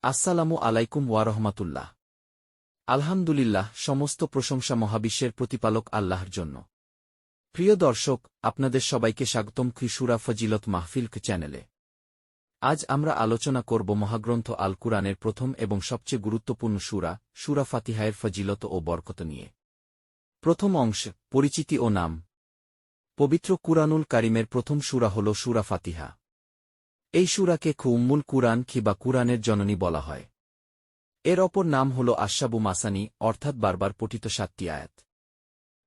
আসসালামু আলাইকুম ওয়া রাহমাতুল্লাহ। আলহামদুলিল্লাহ, সমস্ত প্রশংসা মহাবিশ্বের প্রতিপালক আল্লাহর জন্য। প্রিয় দর্শক, আপনাদের সবাইকে স্বাগতম সূরা ফজিলত মাহফিল চ্যানেলে। আজ আমরা আলোচনা করব মহাগ্রন্থ আল কুরআনের প্রথম এবং সবচেয়ে গুরুত্বপূর্ণ সূরা ফাতিহায়ের ফজিলত ও বরকত নিয়ে। প্রথম অংশ, পরিচিতি ও নাম। পবিত্র কুরআনুল কারীমের প্রথম সূরা হল সূরা ফাতিহা। এই সূরাকে উম্মুল কুরআন বা কুরআনের জননী বলা হয়। এর অপর নাম হল আশাবু মাসানি, অর্থাৎ বারবার পঠিত 7টি আয়াত।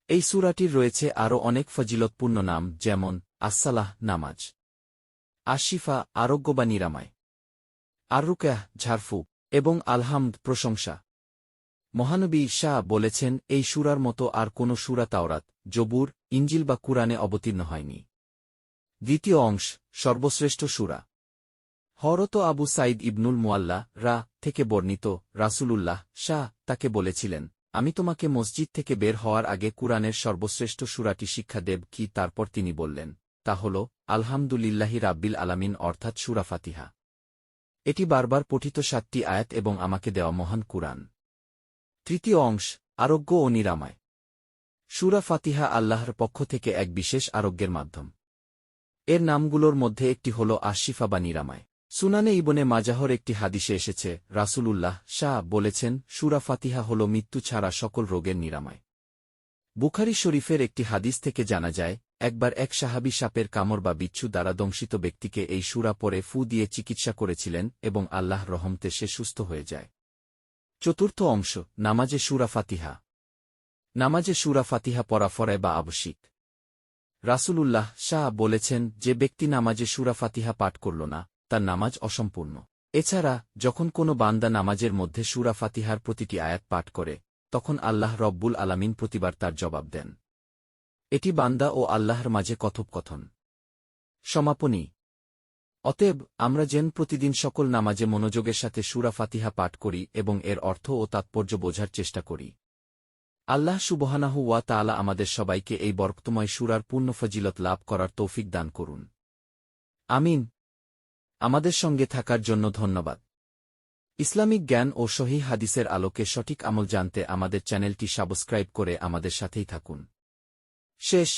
এই সূরাটির রয়েছে আরও অনেক ফজিলতপূর্ণ নাম, যেমন আসসালাহ নামাজ, আশিফা আরোগ্য বা নিরাময়, আর-রুকাহ ঝাড়ফুঁক এবং আলহামদ প্রশংসা। মহানবী শাহ বলেছেন, এই সূরার মতো আর কোনো সূরা তাওরাত, জবুর, ইঞ্জিল বা কুরআনে অবতীর্ণ হয়নি। দ্বিতীয় অংশ, সর্বশ্রেষ্ঠ সূরা। হযরত আবু সাঈদ ইবনুল মুআল্লা থেকে বর্ণিত, রাসূলুল্লাহ তাকে বলেছিলেন, আমি তোমাকে মসজিদ থেকে বের হওয়ার আগে কুরআনের সর্বশ্রেষ্ঠ সূরাটি শিক্ষা দেব কি? তারপর তিনি বললেন, তা হল আলহামদুলিল্লাহি রাব্বিল আলামিন, অর্থাৎ সূরা ফাতিহা। এটি বারবার পঠিত 7টি আয়াত এবং আমাকে দেওয়া মহান কুরআন। তৃতীয় অংশ, আরোগ্য ও নিরাময়। সূরা ফাতিহা আল্লাহর পক্ষ থেকে এক বিশেষ আরোগ্যের মাধ্যম। এর নামগুলোর মধ্যে একটি হল আশিফা বা নিরাময়। সুনানে ইবনে মাজাহর একটি হাদিসে এসেছে, রাসূলুল্লাহ বলেছেন, সূরা ফাতিহা হল মৃত্যু ছাড়া সকল রোগের নিরাময়। বুখারী শরীফের একটি হাদিস থেকে জানা যায়, একবার এক সাহাবী সাপের কামড় বা বিচ্ছু দ্বারা দংশিত ব্যক্তিকে এই সূরা পড়ে ফু দিয়ে চিকিৎসা করেছিলেন এবং আল্লাহর রহমতে সে সুস্থ হয়ে যায়। চতুর্থ অংশ, নামাজে সূরা ফাতিহা। নামাজে সূরা ফাতিহা পড়া ফরজ বা আবশ্যিক। রাসূলুল্লাহ বলেছেন, যে ব্যক্তি নামাজে সূরা ফাতিহা পাঠ করল না, তার নামাজ অসম্পূর্ণ। এছাড়া যখন কোনো বান্দা নামাজের মধ্যে সূরা ফাতিহার প্রতিটি আয়াত পাঠ করে, তখন আল্লাহ রব্বুল আলামিন প্রতিবার তার জবাব দেন। এটি বান্দা ও আল্লাহর মাঝে কথোপকথন। সমাপনী। অতএব আমরা যেন প্রতিদিন সকল নামাজে মনোযোগের সাথে সূরা ফাতিহা পাঠ করি এবং এর অর্থ ও তাৎপর্য বোঝার চেষ্টা করি। আল্লাহ সুবহানাহু ওয়া তাআলা আমাদের সবাইকে এই বরকতময় সূরার পূর্ণ ফজিলত লাভ করার তৌফিক দান করুন। আমিন। আমাদের সঙ্গে থাকার জন্য ধন্যবাদ। ইসলামিক জ্ঞান ও সহিহ হাদিসের আলোকে সঠিক আমল জানতে আমাদের চ্যানেলটি সাবস্ক্রাইব করে আমাদের সাথেই থাকুন। শেষ।